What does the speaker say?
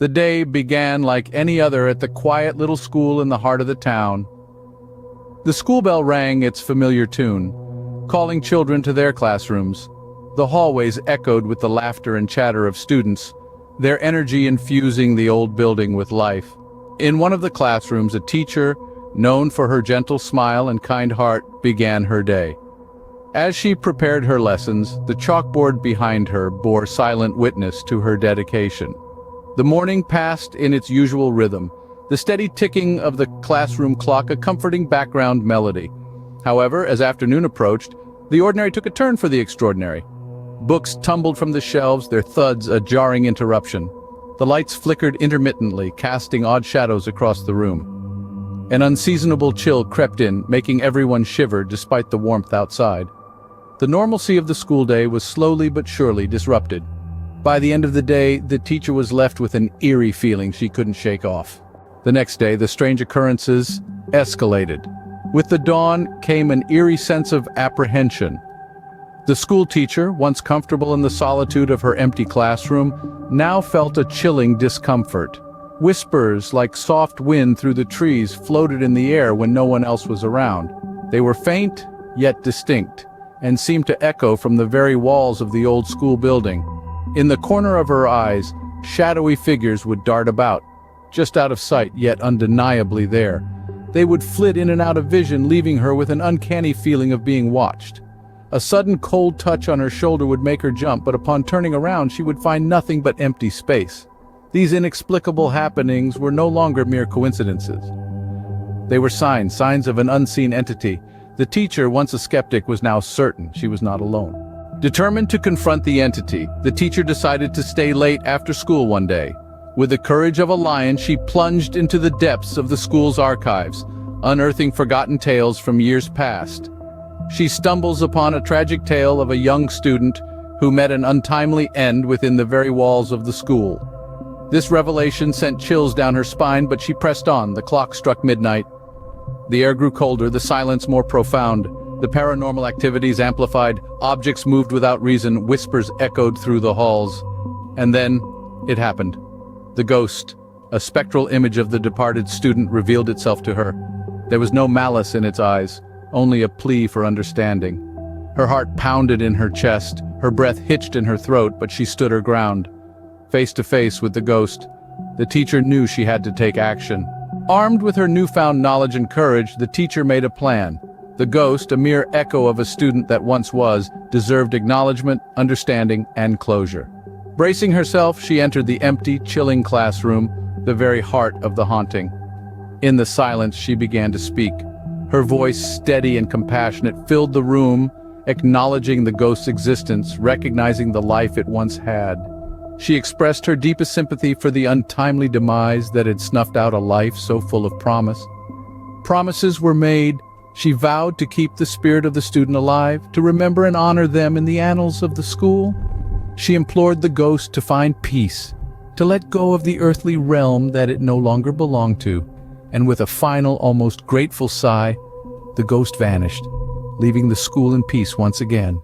The day began like any other at the quiet little school in the heart of the town. The school bell rang its familiar tune, calling children to their classrooms. The hallways echoed with the laughter and chatter of students, their energy infusing the old building with life. In one of the classrooms, a teacher, known for her gentle smile and kind heart, began her day. As she prepared her lessons, the chalkboard behind her bore silent witness to her dedication. The morning passed in its usual rhythm, the steady ticking of the classroom clock a comforting background melody. However, as afternoon approached, the ordinary took a turn for the extraordinary. Books tumbled from the shelves, their thuds a jarring interruption. The lights flickered intermittently, casting odd shadows across the room. An unseasonable chill crept in, making everyone shiver despite the warmth outside. The normalcy of the school day was slowly but surely disrupted. By the end of the day, the teacher was left with an eerie feeling she couldn't shake off. The next day, the strange occurrences escalated. With the dawn came an eerie sense of apprehension. The school teacher, once comfortable in the solitude of her empty classroom, now felt a chilling discomfort. Whispers like soft wind through the trees floated in the air when no one else was around. They were faint, yet distinct, and seemed to echo from the very walls of the old school building. In the corner of her eyes, shadowy figures would dart about, just out of sight, yet undeniably there. They would flit in and out of vision, leaving her with an uncanny feeling of being watched. A sudden cold touch on her shoulder would make her jump, but upon turning around, she would find nothing but empty space. These inexplicable happenings were no longer mere coincidences. They were signs of an unseen entity. The teacher, once a skeptic, was now certain she was not alone. Determined to confront the entity, the teacher decided to stay late after school one day. With the courage of a lion, she plunged into the depths of the school's archives, unearthing forgotten tales from years past. She stumbles upon a tragic tale of a young student who met an untimely end within the very walls of the school. This revelation sent chills down her spine, but she pressed on. The clock struck midnight. The air grew colder, the silence more profound. The paranormal activities amplified, objects moved without reason, whispers echoed through the halls. And then, it happened. The ghost, a spectral image of the departed student, revealed itself to her. There was no malice in its eyes, only a plea for understanding. Her heart pounded in her chest, her breath hitched in her throat, but she stood her ground. Face to face with the ghost, the teacher knew she had to take action. Armed with her newfound knowledge and courage, the teacher made a plan. The ghost, a mere echo of a student that once was, deserved acknowledgement, understanding, and closure. Bracing herself, she entered the empty, chilling classroom, the very heart of the haunting. In the silence, she began to speak. Her voice, steady and compassionate, filled the room, acknowledging the ghost's existence, recognizing the life it once had. She expressed her deepest sympathy for the untimely demise that had snuffed out a life so full of promise. Promises were made. She vowed to keep the spirit of the student alive, to remember and honor them in the annals of the school. She implored the ghost to find peace, to let go of the earthly realm that it no longer belonged to. And with a final, almost grateful sigh, the ghost vanished, leaving the school in peace once again.